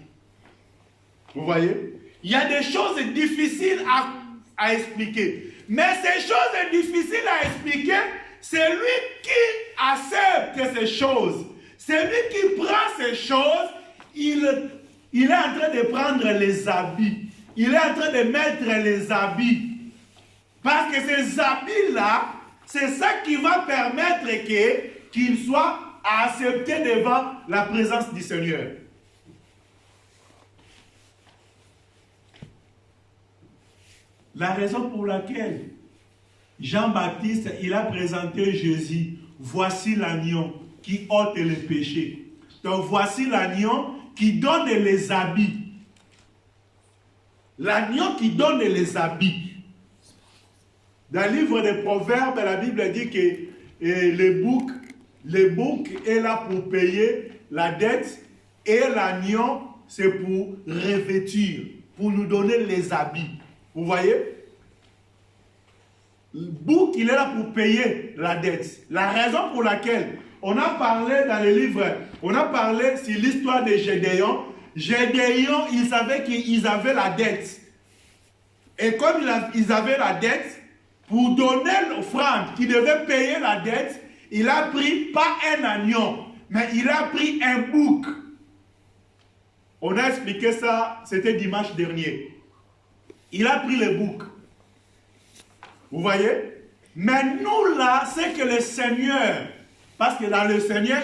Speaker 1: Vous voyez? Il y a des choses difficiles à expliquer. Mais ces choses difficiles à expliquer, c'est lui qui accepte ces choses. C'est lui qui prend ces choses. Il est en train de prendre les habits. Il est en train de mettre les habits. Parce que ces habits-là, c'est ça qui va permettre qu'il soit accepté devant la présence du Seigneur. La raison pour laquelle Jean-Baptiste, il a présenté Jésus, voici l'agneau qui ôte les péchés. Donc voici l'agneau qui donne les habits. L'agneau qui donne les habits. Dans le livre des Proverbes, la Bible dit que le bouc est là pour payer la dette et l'agneau, c'est pour revêtir, pour nous donner les habits. Vous voyez? Le bouc, il est là pour payer la dette. La raison pour laquelle on a parlé dans le livre, on a parlé sur l'histoire de Gédéon. Gédéon, il savait qu'ils avaient la dette. Et comme ils avaient la dette, pour donner l'offrande qui devait payer la dette, il a pris pas un agneau, mais il a pris un bouc. On a expliqué ça, c'était dimanche dernier. Il a pris le bouc. Vous voyez? Mais nous là, c'est que le Seigneur, parce que dans le Seigneur,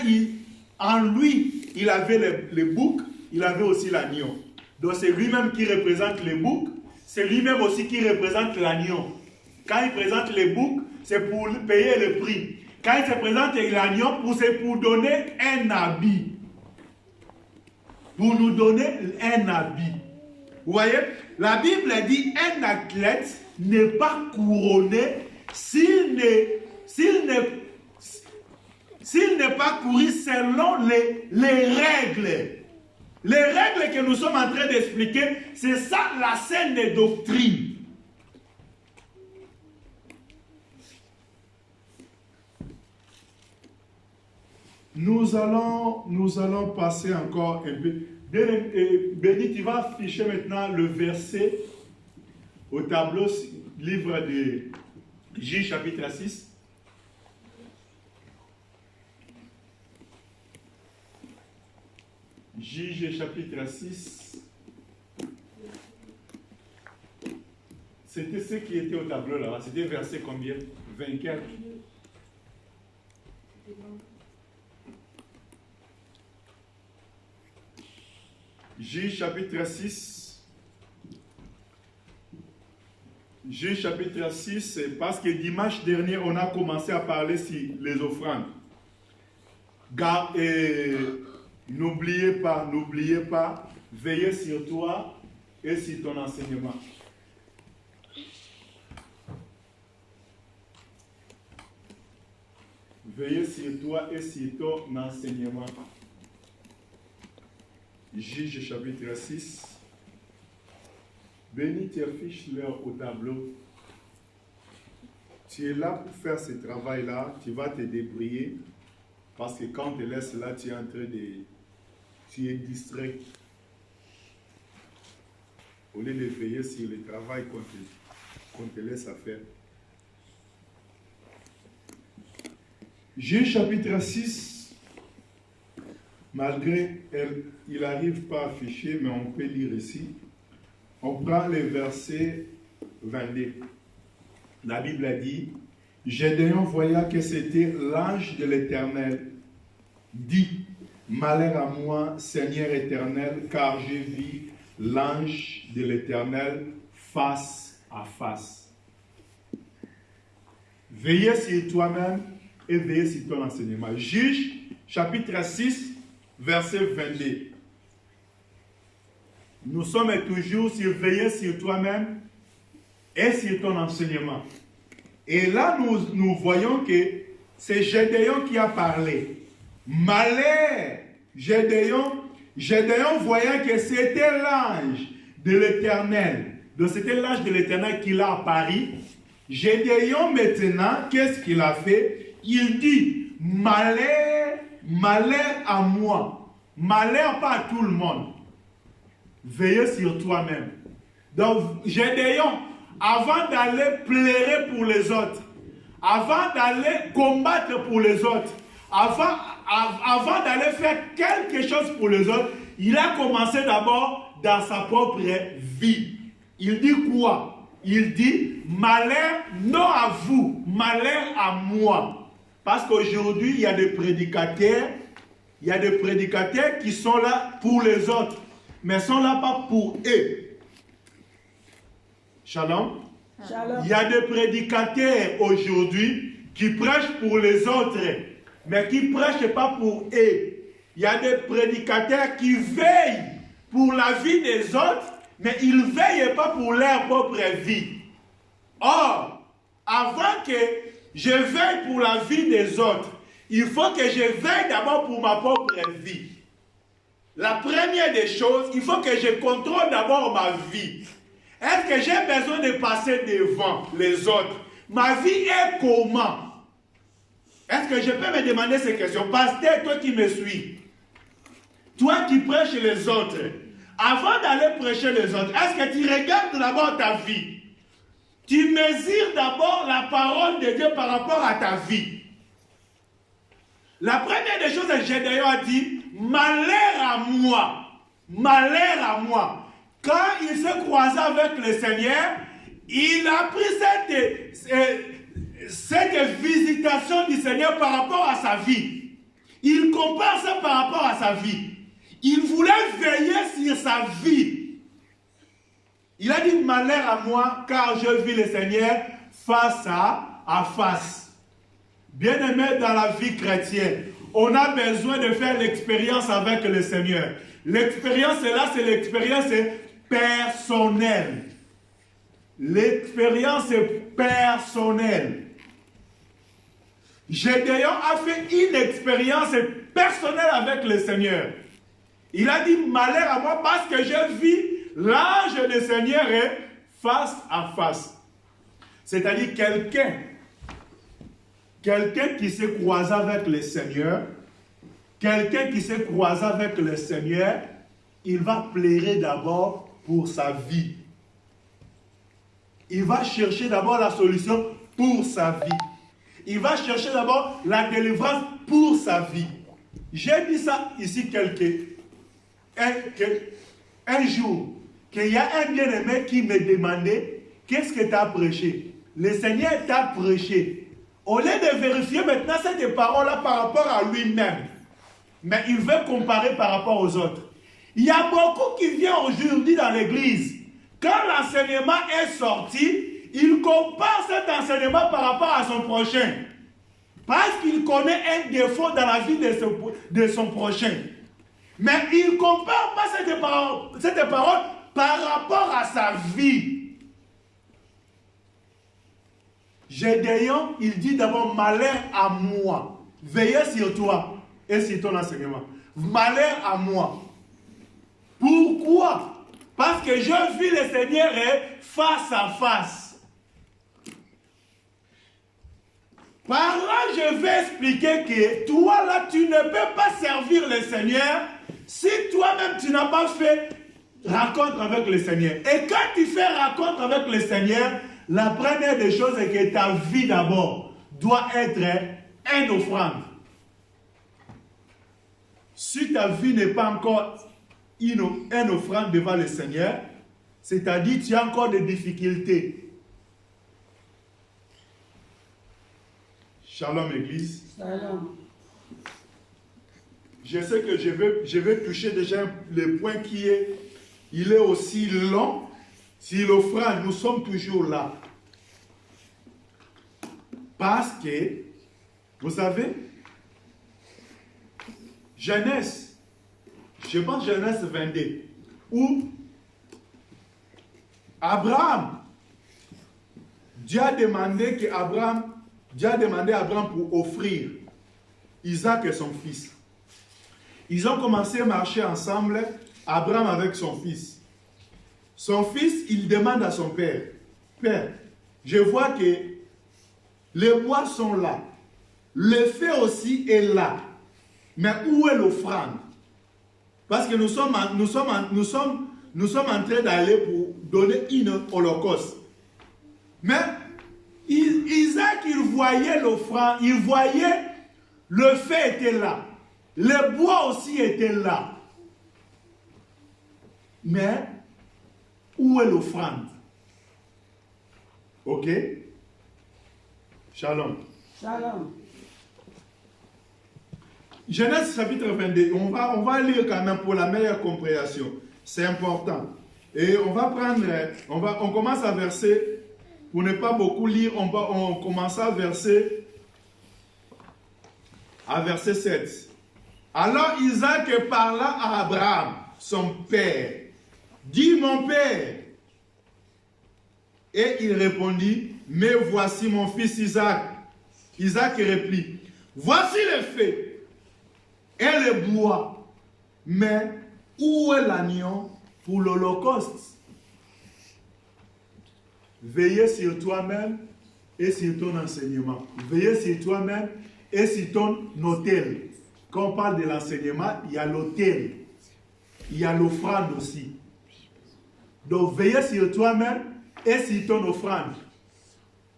Speaker 1: en lui, il avait le bouc, il avait aussi l'agneau. Donc c'est lui-même qui représente le bouc, c'est lui-même aussi qui représente l'agneau. Quand il présente le bouc, c'est pour payer le prix. Quand il se présente l'agneau, c'est pour donner un habit. Pour nous donner un habit. Vous voyez? La Bible dit un athlète n'est pas couronné s'il n'est pas couru selon les règles. Les règles que nous sommes en train d'expliquer, c'est ça la saine doctrine. Nous allons passer encore un peu. Béni, tu vas afficher maintenant le verset au tableau, livre de J, chapitre 6. J, chapitre 6. C'était ce qui était au tableau là. C'était verset combien? 24. J chapitre 6, Juge chapitre 6, parce que dimanche dernier, on a commencé à parler sur les offrandes. N'oubliez pas, veillez sur toi et sur ton enseignement. Veillez sur toi et sur ton enseignement. Juge chapitre 6. Bénis tes fiches-leur au tableau. Tu es là pour faire ce travail-là, tu vas te débrouiller, parce que quand on te laisse là, tu es en train de... Tu es distrait. Au lieu de veiller sur le travail qu'on te laisse à faire. Juge chapitre 6, malgré il n'arrive pas à afficher, mais on peut lire ici. On prend le verset 22. La Bible a dit, Gédéon voya que c'était l'ange de l'Éternel, dit, malheur à moi, Seigneur éternel, car j'ai vu l'ange de l'Éternel face à face. Veillez sur toi-même et veillez sur ton enseignement. Juge, chapitre 6, verset 22. Nous sommes toujours surveillés sur toi-même et sur ton enseignement. Et là, nous voyons que c'est Gédéon qui a parlé. Malheur, Gédéon voyant que c'était l'ange de l'Éternel. Donc c'était l'ange de l'Éternel qui l'a apparu. Gédéon maintenant, qu'est-ce qu'il a fait? Il dit, malheur à moi. Malheur pas à tout le monde. Veillez sur toi-même. Donc, Gédéon, avant d'aller pleurer pour les autres, avant d'aller combattre pour les autres, avant d'aller faire quelque chose pour les autres, il a commencé d'abord dans sa propre vie. Il dit quoi? Il dit, malheur non à vous, malheur à moi. Parce qu'aujourd'hui, il y a des prédicateurs qui sont là pour les autres, mais ne sont là pas pour eux. Shalom. Shalom. Il y a des prédicateurs aujourd'hui qui prêchent pour les autres, mais qui ne prêchent pas pour eux. Il y a des prédicateurs qui veillent pour la vie des autres, mais ils ne veillent pas pour leur propre vie. Or, avant que je veille pour la vie des autres, il faut que je veille d'abord pour ma propre vie. La première des choses, il faut que je contrôle d'abord ma vie. Est-ce que j'ai besoin de passer devant les autres? Ma vie est comment? Est-ce que je peux me demander ces questions? Pasteur, toi qui me suis, toi qui prêches les autres, avant d'aller prêcher les autres, est-ce que tu regardes d'abord ta vie? Tu mesures d'abord la parole de Dieu par rapport à ta vie. La première des choses, Gédéon a dit, malheur à moi, malheur à moi. Quand il s'est croisé avec le Seigneur, il a pris cette visitation du Seigneur par rapport à sa vie. Il compare ça par rapport à sa vie. Il voulait veiller sur sa vie. Il a dit, malheur à moi, car je vis le Seigneur face à face. Bien-aimé dans la vie chrétienne, on a besoin de faire l'expérience avec le Seigneur. L'expérience là, c'est l'expérience personnelle. L'expérience est personnelle. Gédéon a fait une expérience personnelle avec le Seigneur. Il a dit, malheur à moi, parce que je vis l'ange du Seigneur est face à face. C'est-à-dire quelqu'un qui s'est croisé avec le Seigneur, il va pleurer d'abord pour sa vie. Il va chercher d'abord la solution pour sa vie. Il va chercher d'abord la délivrance pour sa vie. J'ai dit ça ici un jour, qu'il y a un bien-aimé qui me demandait, qu'est-ce que tu as prêché? Le Seigneur t'a prêché. Au lieu de vérifier maintenant cette parole-là par rapport à lui-même, mais il veut comparer par rapport aux autres. Il y a beaucoup qui viennent aujourd'hui dans l'église. Quand l'enseignement est sorti, il compare cet enseignement par rapport à son prochain. Parce qu'il connaît un défaut dans la vie de son prochain. Mais il ne compare pas cette parole par rapport à sa vie. Gédéon, il dit d'abord malheur à moi. Veillez sur toi et sur ton enseignement. Malheur à moi. Pourquoi? Parce que je vis le Seigneur face à face. Par là, je vais expliquer que toi, là, tu ne peux pas servir le Seigneur si toi-même, tu n'as pas fait rencontre avec le Seigneur. Et quand tu fais rencontre avec le Seigneur, la première des choses est que ta vie d'abord doit être une offrande. Si ta vie n'est pas encore une offrande devant le Seigneur, c'est-à-dire tu as encore des difficultés. Shalom Église.
Speaker 2: Shalom.
Speaker 1: Je sais que je vais toucher déjà le point il est aussi long. Si l'offrande, nous sommes toujours là. Parce que, vous savez, Genèse, je pense Genèse 22, où Abraham, Dieu a demandé à Abraham pour offrir Isaac et son fils. Ils ont commencé à marcher ensemble, Abraham avec son fils. Son fils, il demande à son père, « Père, je vois que les bois sont là, le feu aussi est là, mais où est l'offrande? » Parce que nous sommes en train d'aller pour donner une holocauste. Mais Isaac, il voyait l'offrande, il voyait le feu était là. Le bois aussi était là. Mais, où est l'offrande? Ok? Shalom.
Speaker 2: Shalom.
Speaker 1: Genèse chapitre 22. On va lire quand même pour la meilleure compréhension. C'est important. Et on va prendre, on commence à verser, pour ne pas beaucoup lire, on commence à verser 7. Alors Isaac parla à Abraham, son père. Dis mon père. Et il répondit, mais voici mon fils Isaac. Isaac reprit, voici le feu et le bois, mais où est l'agneau pour l'holocauste? Veillez sur toi-même et sur ton enseignement. Veillez sur toi-même et sur ton autel. Quand on parle de l'enseignement, il y a l'autel. Il y a l'offrande aussi. Donc, veillez sur toi-même et sur ton offrande.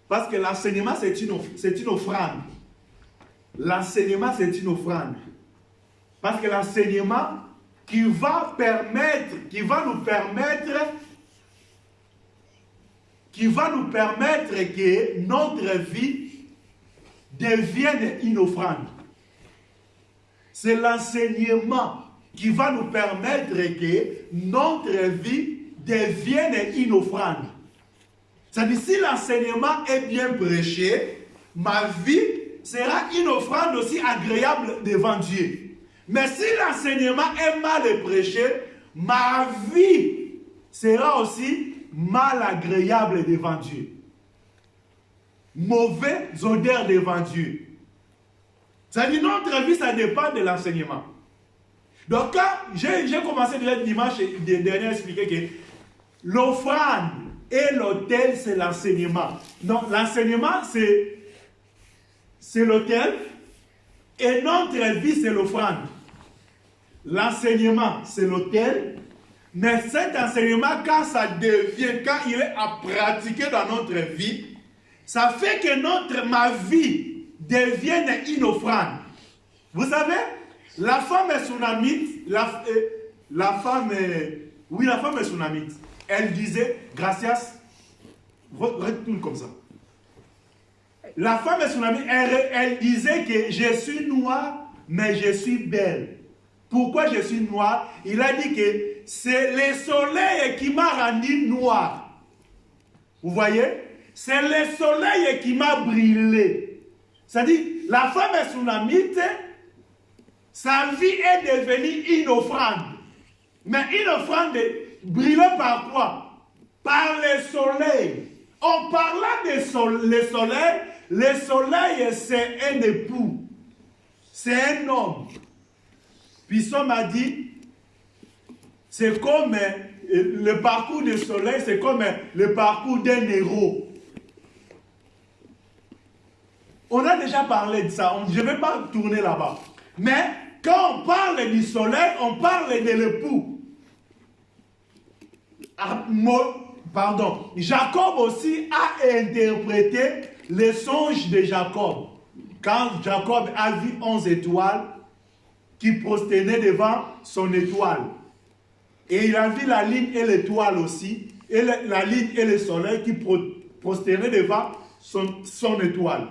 Speaker 1: Parce que l'enseignement, c'est une offrande. L'enseignement, c'est une offrande. Parce que l'enseignement qui va nous permettre que notre vie devienne une offrande. C'est l'enseignement qui va nous permettre que notre vie devienne une offrande. C'est-à-dire, si l'enseignement est bien prêché, ma vie sera une offrande aussi agréable devant Dieu. Mais si l'enseignement est mal prêché, ma vie sera aussi mal agréable devant Dieu. Mauvaise odeur devant Dieu. C'est-à-dire, notre vie, ça dépend de l'enseignement. Donc, quand j'ai commencé déjà dimanche dernier à expliquer que l'offrande et l'autel, c'est l'enseignement. Donc, l'enseignement, c'est l'autel et notre vie, c'est l'offrande. L'enseignement, c'est l'autel, mais cet enseignement, quand il est à pratiquer dans notre vie, ça fait que ma vie devienne une offrande. Vous savez, la femme est sunamite, la femme est sunamite. Elle disait, gracias, retourne comme ça. La femme est sunamite, elle disait que je suis noire, mais je suis belle. Pourquoi je suis noire? Il a dit que c'est le soleil qui m'a rendu noire. Vous voyez? c'est le soleil qui m'a brûlé. C'est-à-dire, la femme est sunamite, sa vie est devenue une offrande. Mais une offrande brûlée par quoi? Par le soleil. En parlant de le soleil c'est un époux. C'est un homme. Puis ça m'a dit, c'est comme le parcours du soleil, c'est comme le parcours d'un héros. On a déjà parlé de ça, je ne vais pas tourner là-bas. Mais quand on parle du soleil, on parle de l'époux. Pardon, Jacob aussi a interprété les songes de Jacob. Quand Jacob a vu 11 étoiles qui prosternaient devant son étoile. Et il a vu la lune et l'étoile aussi, et la lune et le soleil qui prosternaient devant son étoile.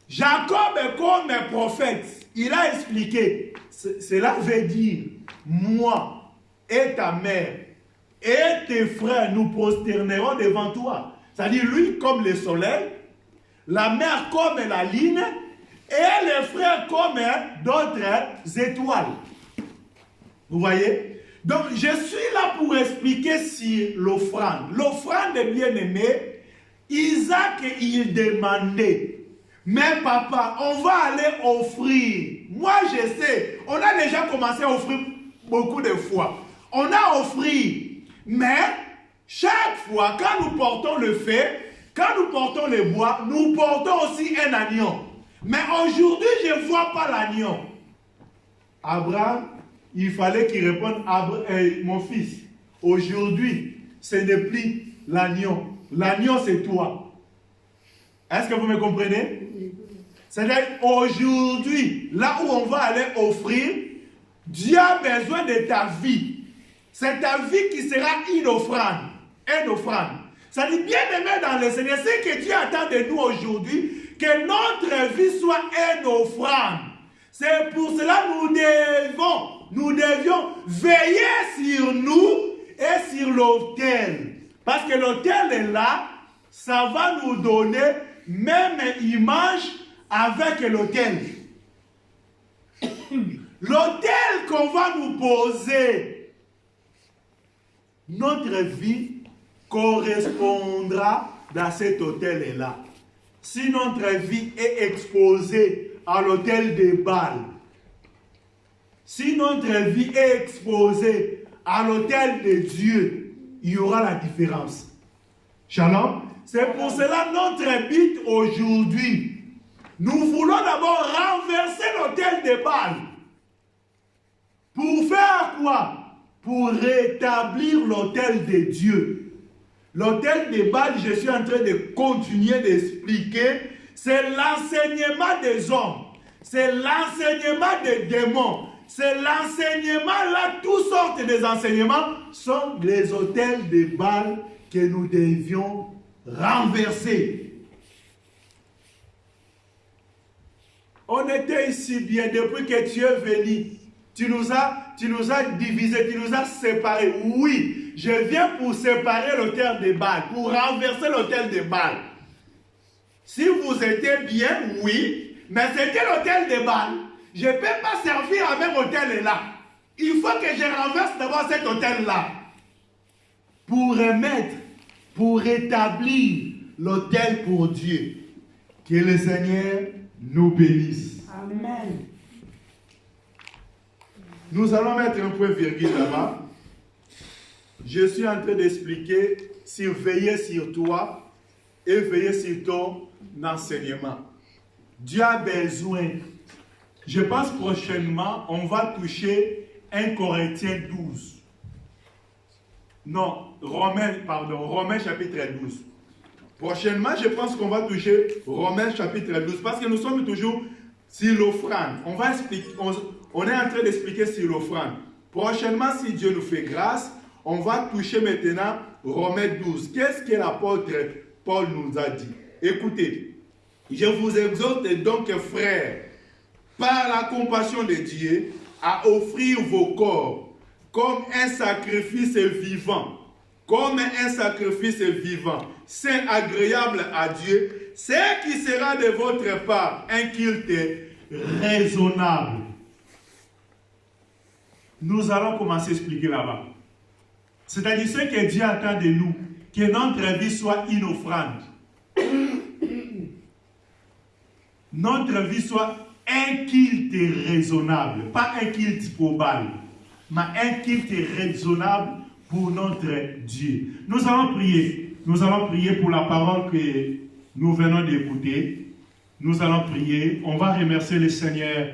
Speaker 1: Jacob est comme un prophète. Il a expliqué, cela veut dire, moi et ta mère et tes frères, nous prosternerons devant toi. C'est-à-dire, lui comme le soleil, la mère comme la lune, et les frères comme d'autres étoiles. Vous voyez? Donc, je suis là pour expliquer sur l'offrande. L'offrande est bien aimée. Isaac, il demandait, mais papa, on va aller offrir. Moi, je sais, on a déjà commencé à offrir beaucoup de fois. On a offert. Mais, chaque fois, quand nous portons le feu, quand nous portons le bois, nous portons aussi un agneau. Mais aujourd'hui, je ne vois pas l'agneau. Abraham, il fallait qu'il réponde, mon fils, aujourd'hui, ce n'est plus l'agneau. L'agneau, c'est toi. Est-ce que vous me comprenez? C'est-à-dire, aujourd'hui, là où on va aller offrir, Dieu a besoin de ta vie. C'est ta vie qui sera une offrande. Une offrande. Ça dit bien aimé dans le Seigneur, c'est que Dieu attend de nous aujourd'hui, que notre vie soit une offrande. C'est pour cela que nous devions veiller sur nous et sur l'autel. Parce que l'autel est là, ça va nous donner même image avec l'autel. L'autel qu'on va nous poser, notre vie correspondra dans cet autel-là. Si notre vie est exposée à l'autel des Baals, si notre vie est exposée à l'autel de Dieu, il y aura la différence. Shalom. C'est pour cela notre but aujourd'hui. Nous voulons d'abord renverser l'autel des Baals. Pour faire quoi? Pour rétablir l'autel de Dieu. L'autel des Baals, je suis en train de continuer d'expliquer, c'est l'enseignement des hommes. C'est l'enseignement des démons. C'est l'enseignement là, toutes sortes des enseignements sont les autels des Baals que nous devions renverser. On était ici bien depuis que tu es venu. Tu nous as divisés, tu nous as séparés. Oui, je viens pour séparer l'autel des Baals, pour renverser l'autel des Baals. Si vous étiez bien, oui, mais c'était l'autel des Baals. Je ne peux pas servir à même hôtel là. Il faut que je renverse d'abord cet hôtel-là. Pour remettre, pour rétablir l'autel pour Dieu. Que le Seigneur nous bénisse.
Speaker 2: Amen.
Speaker 1: Nous allons mettre un point virgule là-bas. Je suis en train d'expliquer sur veiller sur toi et veiller sur ton enseignement. Dieu a besoin. Je pense prochainement, on va toucher 1 Corinthiens 12. Non, Romains chapitre 12. Prochainement, je pense qu'on va toucher Romains chapitre 12 parce que nous sommes toujours sur l'offrande. On est en train d'expliquer sur l'offrande. Prochainement, si Dieu nous fait grâce, on va toucher maintenant Romains 12. Qu'est-ce que l'apôtre Paul nous a dit? Écoutez, je vous exhorte donc, frères, par la compassion de Dieu, à offrir vos corps comme un sacrifice vivant,
Speaker 2: comme un sacrifice vivant, saint, agréable à Dieu, ce qui sera de votre part un culte
Speaker 1: raisonnable. Nous allons commencer à expliquer là-bas. C'est-à-dire ce que Dieu attend de nous, que notre vie soit une offrande. Notre vie soit un culte raisonnable, pas un culte probable, mais un culte raisonnable pour notre Dieu. Nous allons prier. Nous allons prier pour la parole que nous venons d'écouter. Nous allons prier. On va remercier le Seigneur